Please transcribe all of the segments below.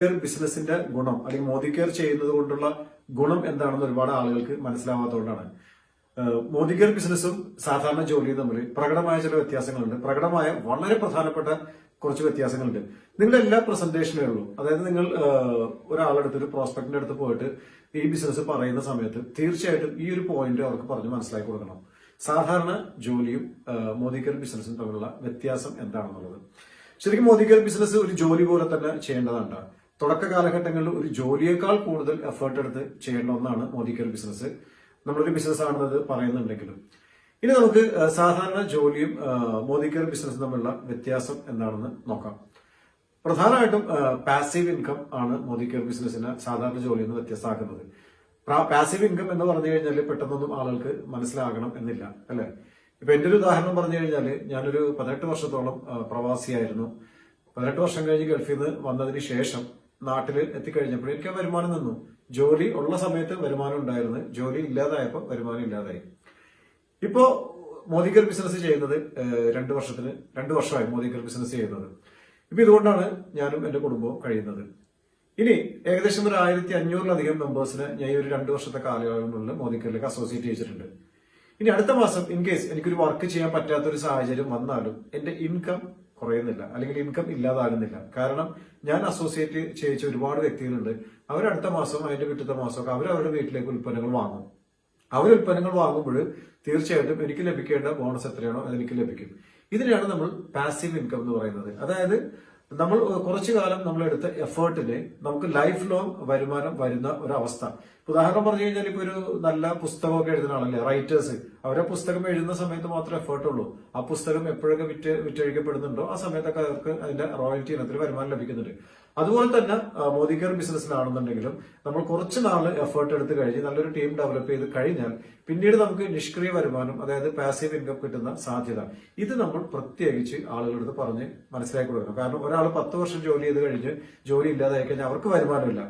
Care ബിസിനസിന്റെ ഗുണം അല്ലെങ്കിൽ മോദി കെയർ ചെയ്യുന്നത് കൊണ്ടുള്ള ഗുണം എന്താണെന്ന് ഒരുപാട് ആളുകൾക്ക് മനസ്സിലാവാത്തതുകൊണ്ടാണ്. മോദി കെയർ ബിസിനസ്സും സാധാരണ ജോലിയും തമ്മിൽ പ്രകടമായ ചില വ്യത്യാസങ്ങളുണ്ട്. പ്രകടമായ വളരെ പ്രധാനപ്പെട്ട കുറച്ച് വ്യത്യാസങ്ങളുണ്ട്. നിങ്ങളുടെ എല്ലാ പ്രസന്റേഷനുകളിലും, അതായത് നിങ്ങൾ ഒരാളെടുത്ത് ഒരു പ്രോസ്പെക്ടിന്റെ അടുത്ത് പോയിട്ട് ഈ ബിസിനസ് പറയുന്ന സമയത്ത് തീർച്ചയായിട്ടും ഈ ഒരു പോയിന്റ് അവർക്ക് പറഞ്ഞ് മനസ്സിലാക്കി കൊടുക്കണം. സാധാരണ ജോലിയും മോദി കെയർ ബിസിനസ്സും തമ്മിലുള്ള വ്യത്യാസം എന്താണെന്നുള്ളത്. ശരിക്കും മോദി കെയർ ബിസിനസ് ഒരു ജോലി പോലെ തന്നെ ചെയ്യേണ്ടതാണ്. തുടക്ക കാലഘട്ടങ്ങളിൽ ഒരു ജോലിയേക്കാൾ കൂടുതൽ എഫേർട്ട് എടുത്ത് ചെയ്യേണ്ട ഒന്നാണ് മോദി കെയർ ബിസിനസ്. നമ്മളൊരു ബിസിനസ് ആണെന്നത് പറയുന്നുണ്ടെങ്കിലും. ഇനി നമുക്ക് സാധാരണ ജോലിയും മോദി കെയർ ബിസിനസ്സും തമ്മിലുള്ള വ്യത്യാസം എന്താണെന്ന് നോക്കാം. പ്രധാനമായിട്ടും പാസീവ് ഇൻകം ആണ് മോദി കെയർ ബിസിനസിനെ സാധാരണ ജോലിയിൽ നിന്ന് വ്യത്യസ്തമാക്കുന്നത്. പാസീവ് ഇൻകം എന്ന് പറഞ്ഞു കഴിഞ്ഞാൽ പെട്ടെന്നൊന്നും ആളുകൾക്ക് മനസ്സിലാകണം എന്നില്ല, അല്ലെ? ഇപ്പൊ എന്റെ ഒരു ഉദാഹരണം പറഞ്ഞു കഴിഞ്ഞാല് ഞാനൊരു 18 വർഷത്തോളം പ്രവാസിയായിരുന്നു. 18 വർഷം കഴിഞ്ഞ് ഗൾഫിൽ നിന്ന് വന്നതിന് ശേഷം നാട്ടിൽ എത്തിക്കഴിഞ്ഞപ്പോൾ എനിക്ക് വരുമാനം നിന്നു. ജോലി ഉള്ള സമയത്ത് വരുമാനം ഉണ്ടായിരുന്നു, ജോലി ഇല്ലാതായപ്പോൾ വരുമാനം ഇല്ലാതായി. ഇപ്പോ മോദി കെയർ ബിസിനസ് ചെയ്യുന്നത് 2 വർഷമായി മോദി കെയർ ബിസിനസ് ചെയ്യുന്നത്. ഇപ്പൊ ഇതുകൊണ്ടാണ് ഞാനും എന്റെ കുടുംബവും കഴിയുന്നത്. ഇനി ഏകദേശം ഒരു 1500-ലധികം മെമ്പേഴ്സിനെ ഞാൻ ഈ ഒരു 2 വർഷത്തെ കാലയളവിനുള്ളിൽ മോദി കെയറിലേക്ക് അസോസിയേറ്റ് ചെയ്തിട്ടുണ്ട്. ഇനി അടുത്ത മാസം ഇൻ കേസ് എനിക്കൊരു വർക്ക് ചെയ്യാൻ പറ്റാത്ത ഒരു സാഹചര്യം വന്നാലും എന്റെ ഇൻകം കുറയുന്നില്ല, അല്ലെങ്കിൽ ഇൻകം ഇല്ലാതാകുന്നില്ല. കാരണം ഞാൻ അസോസിയേറ്റ് ചെയ്യിച്ച ഒരുപാട് വ്യക്തികളുണ്ട്. അവരടുത്ത മാസം അതിന്റെ പിറ്റത്തെ മാസമൊക്കെ അവരവരുടെ വീട്ടിലേക്ക് ഉൽപ്പന്നങ്ങൾ വാങ്ങും. അവർ ഉൽപ്പന്നങ്ങൾ വാങ്ങുമ്പോൾ തീർച്ചയായിട്ടും എനിക്ക് ലഭിക്കേണ്ട ബോണസ് എത്രയാണോ അതെനിക്ക് ലഭിക്കും. ഇതിനെയാണ് നമ്മൾ പാസീവ് ഇൻകം എന്ന് പറയുന്നത്. അതായത് നമ്മൾ കുറച്ചു കാലം നമ്മളെടുത്ത എഫേർട്ടിന് നമുക്ക് ലൈഫ് ലോങ് വരുമാനം വരുന്ന ഒരു അവസ്ഥ. ഉദാഹരണം പറഞ്ഞു കഴിഞ്ഞാൽ ഇപ്പൊ ഒരു നല്ല പുസ്തകമൊക്കെ എഴുതുന്ന ആളല്ലേ, റൈറ്റേഴ്സ്, അവരെ പുസ്തകം എഴുതുന്ന സമയത്ത് മാത്രമേ എഫേർട്ട് ഉള്ളൂ. ആ പുസ്തകം എപ്പോഴൊക്കെ വിറ്റഴിക്കപ്പെടുന്നുണ്ടോ ആ സമയത്തൊക്കെ അവർക്ക് അതിന്റെ റോയൽറ്റി ഇനത്തിൽ വരുമാനം ലഭിക്കുന്നുണ്ട്. അതുപോലെ തന്നെ മോദി കെയർ ബിസിനസ്സിലാണെന്നുണ്ടെങ്കിലും നമ്മൾ കുറച്ച് നാള് എഫേർട്ട് എടുത്ത് കഴിഞ്ഞ് നല്ലൊരു ടീം ഡെവലപ്പ് ചെയ്ത് കഴിഞ്ഞാൽ പിന്നീട് നമുക്ക് നിഷ്ക്രിയ വരുമാനം, അതായത് പാസീവ് ഇൻകം കിട്ടുന്ന സാധ്യത, ഇത് നമ്മൾ പ്രത്യേകിച്ച് ആളുകളടുത്ത് പറഞ്ഞ് മനസ്സിലാക്കി കൊടുക്കണം. കാരണം ഒരാൾ 10 വർഷം ജോലി ചെയ്ത് കഴിഞ്ഞ് ജോലി ഇല്ലാതായി കഴിഞ്ഞാൽ അവർക്ക് വരുമാനമില്ല.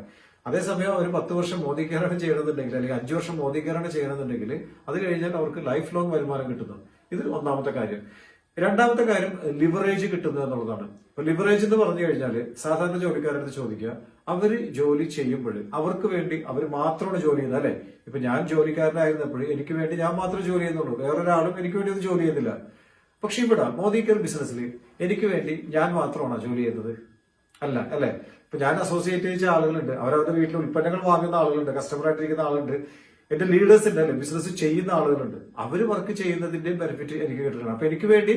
അതേസമയം അവർ 10 വർഷം മോദി കെയറാണ് ചെയ്യണമെന്നുണ്ടെങ്കിൽ, അല്ലെങ്കിൽ 5 വർഷം മോദി കെയറാണ് ചെയ്യണമെന്നുണ്ടെങ്കിൽ അത് കഴിഞ്ഞാൽ അവർക്ക് ലൈഫ് ലോങ് വരുമാനം കിട്ടുന്നു. ഇത് ഒന്നാമത്തെ കാര്യം. രണ്ടാമത്തെ കാര്യം ലിവറേജ് കിട്ടുന്നത് എന്നുള്ളതാണ്. ഇപ്പൊ ലിവറേജ് എന്ന് പറഞ്ഞു കഴിഞ്ഞാൽ സാധാരണ ജോലിക്കാരുടെ ചോദിക്കുക, അവര് ജോലി ചെയ്യുമ്പോൾ അവർക്ക് വേണ്ടി അവർ മാത്രമാണ് ജോലി ചെയ്യുന്നത്, അല്ലെ? ഇപ്പൊ ഞാൻ ജോലിക്കാരനായിരുന്നപ്പോൾ എനിക്ക് വേണ്ടി ഞാൻ മാത്രമേ ജോലി ചെയ്യുന്നുള്ളൂ, വേറൊരാളും എനിക്ക് വേണ്ടി ഒന്നും ജോലി ചെയ്യുന്നില്ല. പക്ഷെ ഇവിടെ മോദി കെയർ ബിസിനസ്സിൽ എനിക്ക് വേണ്ടി ഞാൻ മാത്രമാണോ ജോലി ചെയ്യുന്നത്? അല്ല, അല്ലെ? ഇപ്പൊ ഞാൻ അസോസിയേറ്റ് ചെയ്ത ആളുകളുണ്ട്, അവരവരുടെ വീട്ടിൽ ഉൽപ്പന്നങ്ങൾ വാങ്ങുന്ന ആളുകളുണ്ട്, കസ്റ്റമർ ആയിട്ടിരിക്കുന്ന ആളുണ്ട്, എന്റെ ലീഡേഴ്സ് ഉണ്ട്, അല്ലെ? ബിസിനസ് ചെയ്യുന്ന ആളുകളുണ്ട്. അവര് വർക്ക് ചെയ്യുന്നതിന്റെ ബെനിഫിറ്റ് എനിക്ക് കിട്ടണം. അപ്പൊ എനിക്ക് വേണ്ടി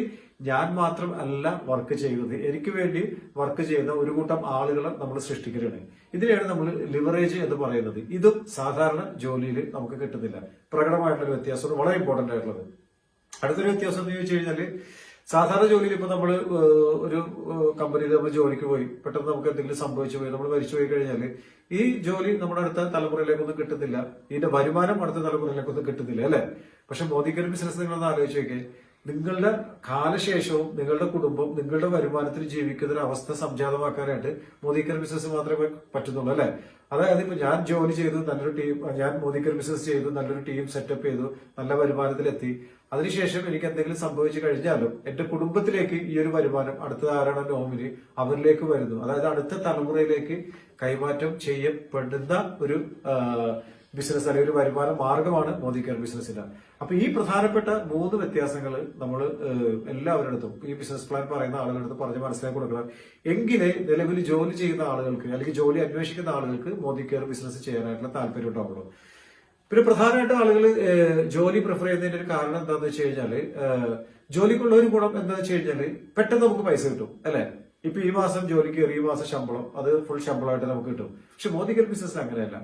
ഞാൻ മാത്രം അല്ല വർക്ക് ചെയ്യുന്നത്, എനിക്ക് വേണ്ടി വർക്ക് ചെയ്യുന്ന ഒരു കൂട്ടം ആളുകളെ നമ്മൾ സൃഷ്ടിക്കുകയാണ്. ഇതിനെയാണ് നമ്മൾ ലിവറേജ് എന്ന് പറയുന്നത്. ഇതും സാധാരണ ജോലിയിൽ നമുക്ക് കിട്ടുന്നില്ല. പ്രകടമായിട്ടുള്ള വ്യത്യാസം വളരെ ഇമ്പോർട്ടന്റ് ആയിട്ടുള്ളത്. അടുത്തൊരു വ്യത്യാസം എന്ന് ചോദിച്ചു കഴിഞ്ഞാല്, സാധാരണ ജോലിയിൽ ഇപ്പൊ നമ്മൾ ഒരു കമ്പനിയിൽ നമ്മൾ ജോലിക്ക് പോയി, പെട്ടെന്ന് നമുക്ക് എന്തെങ്കിലും സംഭവിച്ചു പോയി, നമ്മൾ മരിച്ചു പോയി കഴിഞ്ഞാൽ ഈ ജോലി നമ്മുടെ അടുത്ത തലമുറയിലേക്കൊന്നും കിട്ടുന്നില്ല, ഇതിന്റെ വരുമാനം അടുത്ത തലമുറയിലേക്കൊന്നും കിട്ടുന്നില്ല, അല്ലെ? പക്ഷെ മോദി കെയർ ബിസിനസ് നിങ്ങളൊന്ന് ആലോചിച്ച് നോക്കിയേ, നിങ്ങളുടെ കാലശേഷവും നിങ്ങളുടെ കുടുംബം നിങ്ങളുടെ വരുമാനത്തിൽ ജീവിക്കുന്ന ഒരു അവസ്ഥ സംജാതമാക്കാനായിട്ട് മോദി കെയർ ബിസിനസ് മാത്രമേ പറ്റുന്നുള്ളൂ, അല്ലെ? അതായത് ഇപ്പൊ ഞാൻ ജോലി ചെയ്തു, നല്ലൊരു ടീം, ഞാൻ മോദി കെയർ ബിസിനസ് ചെയ്തു, നല്ലൊരു ടീം സെറ്റപ്പ് ചെയ്തു, നല്ല വരുമാനത്തിലെത്തി. അതിനുശേഷം എനിക്ക് എന്തെങ്കിലും സംഭവിച്ചു കഴിഞ്ഞാലും എന്റെ കുടുംബത്തിലേക്ക് ഈ ഒരു വരുമാനം അടുത്ത ആരാണ് നോമിനി അവരിലേക്ക് വരുന്നു. അതായത് അടുത്ത തലമുറയിലേക്ക് കൈമാറ്റം ചെയ്യപ്പെടുന്ന ഒരു ബിസിനസ് അല്ലെങ്കിൽ ഒരു വരുമാന മാർഗമാണ് മോദി കെയർ ബിസിനസ്സിന്. അപ്പൊ ഈ പ്രധാനപ്പെട്ട 3 വ്യത്യാസങ്ങൾ നമ്മൾ എല്ലാവരുടെ ഈ ബിസിനസ് പ്ലാൻ പറയുന്ന ആളുകളടുത്ത് പറഞ്ഞ് മനസ്സിലാക്കി കൊടുക്കണം. എങ്കിലേ നിലവിൽ ജോലി ചെയ്യുന്ന ആളുകൾക്ക് അല്ലെങ്കിൽ ജോലി അന്വേഷിക്കുന്ന ആളുകൾക്ക് മോദി കെയർ ബിസിനസ് ചെയ്യാനായിട്ടുള്ള താല്പര്യം ഉണ്ടാവുള്ളൂ. പിന്നെ പ്രധാനമായിട്ടും ആളുകൾ ജോലി പ്രിഫർ ചെയ്യുന്നതിന്റെ ഒരു കാരണം എന്താണെന്ന് വെച്ച് കഴിഞ്ഞാല്, ജോലിക്കുള്ള ഒരു ഗുണം എന്താണെന്ന് വെച്ച് കഴിഞ്ഞാല് പെട്ടെന്ന് നമുക്ക് പൈസ കിട്ടും, അല്ലെ? ഇപ്പൊ ഈ മാസം ജോലിക്ക് കയറി ഈ മാസം ശമ്പളം അത് ഫുൾ ശമ്പളമായിട്ട് നമുക്ക് കിട്ടും. പക്ഷെ മോദി കെയർ ബിസിനസ് അങ്ങനെയല്ല.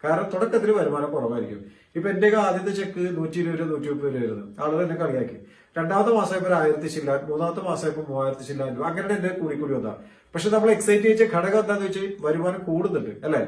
കാരണം തുടക്കത്തിൽ വരുമാനം കുറവായിരിക്കും. ഇപ്പൊ എന്റെ ആദ്യത്തെ ചെക്ക് 120 രൂപ 130 രൂപ ആയിരുന്നു. ആളുകൾ എന്നെ കളിയാക്കി. രണ്ടാമത്തെ മാസമായപ്പോൾ 1000 ചില്ലാൻ, മൂന്നാമത്തെ മാസമായപ്പോൾ 3000 ചില്ലാൻ രൂപ, അങ്ങനെ എന്റെ കൂടി വന്നാ. പക്ഷെ നമ്മൾ എക്സൈറ്റ് ചെയ്യിച്ച ഘടകം എന്താന്ന് വെച്ചാൽ വരുമാനം കൂടുന്നുണ്ട്, അല്ലെ?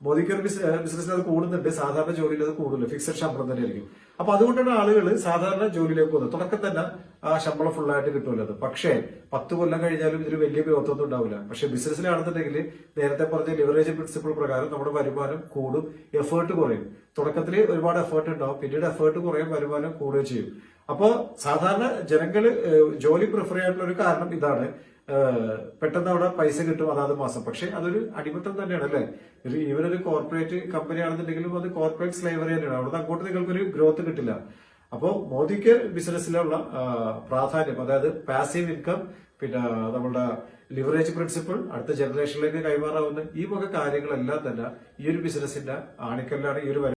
മോദി കെയർ ബിസിനസ്സിൽ അത് കൂടുന്നുണ്ട്, സാധാരണ ജോലിയിൽ അത് കൂടുതൽ ഫിക്സഡ് ശമ്പളം തന്നെ ആയിരിക്കും. അപ്പൊ അതുകൊണ്ടാണ് ആളുകൾ സാധാരണ ജോലിയിലേക്ക് പോകുന്നത്. തുടക്കം തന്നെ ആ ശമ്പളം ഫുള്ളായിട്ട് കിട്ടുമല്ലോ. പക്ഷേ 10 കൊല്ലം കഴിഞ്ഞാലും ഇതിൽ വലിയ ഗ്രോത്ത് ഒന്നും ഉണ്ടാവില്ല. പക്ഷെ ബിസിനസ്സിലാണെന്നുണ്ടെങ്കിൽ നേരത്തെ പറഞ്ഞ ലിവറേജ് പ്രിൻസിപ്പിൾ പ്രകാരം നമ്മുടെ വരുമാനം കൂടും, എഫേർട്ട് കുറയും. തുടക്കത്തിൽ ഒരുപാട് എഫേർട്ട് ഉണ്ടാവും, പിന്നീട് എഫേർട്ട് കുറയും, വരുമാനം കൂടുകയും ചെയ്യും. അപ്പോ സാധാരണ ജനങ്ങള് ജോലി പ്രിഫർ ചെയ്യാനുള്ള ഒരു കാരണം ഇതാണ്. പെട്ടെന്ന് അവിടെ പൈസ കിട്ടും അതാത് മാസം. പക്ഷെ അതൊരു അടിമത്തം തന്നെയാണ് അല്ലെ. ഇവനൊരു കോർപ്പറേറ്റ് കമ്പനി ആണെന്നുണ്ടെങ്കിലും അത് കോർപ്പറേറ്റ് സ്ലേവറി തന്നെയാണ്. അവിടുന്ന് അങ്ങോട്ട് നിങ്ങൾക്കൊരു ഗ്രോത്ത് കിട്ടില്ല. അപ്പോൾ മോദിക്ക് ബിസിനസ്സിലുള്ള പ്രാധാന്യം, അതായത് പാസീവ് ഇൻകം, പിന്നെ നമ്മളുടെ ലിവറേജ് പ്രിൻസിപ്പിൾ അടുത്ത ജനറേഷനിലേക്ക് കൈമാറാവുന്ന ഈ വക കാര്യങ്ങളെല്ലാം തന്നെ ഈ ഒരു ബിസിനസിന്റെ ആണിക്കല്ലാണ്. ഈ ഒരു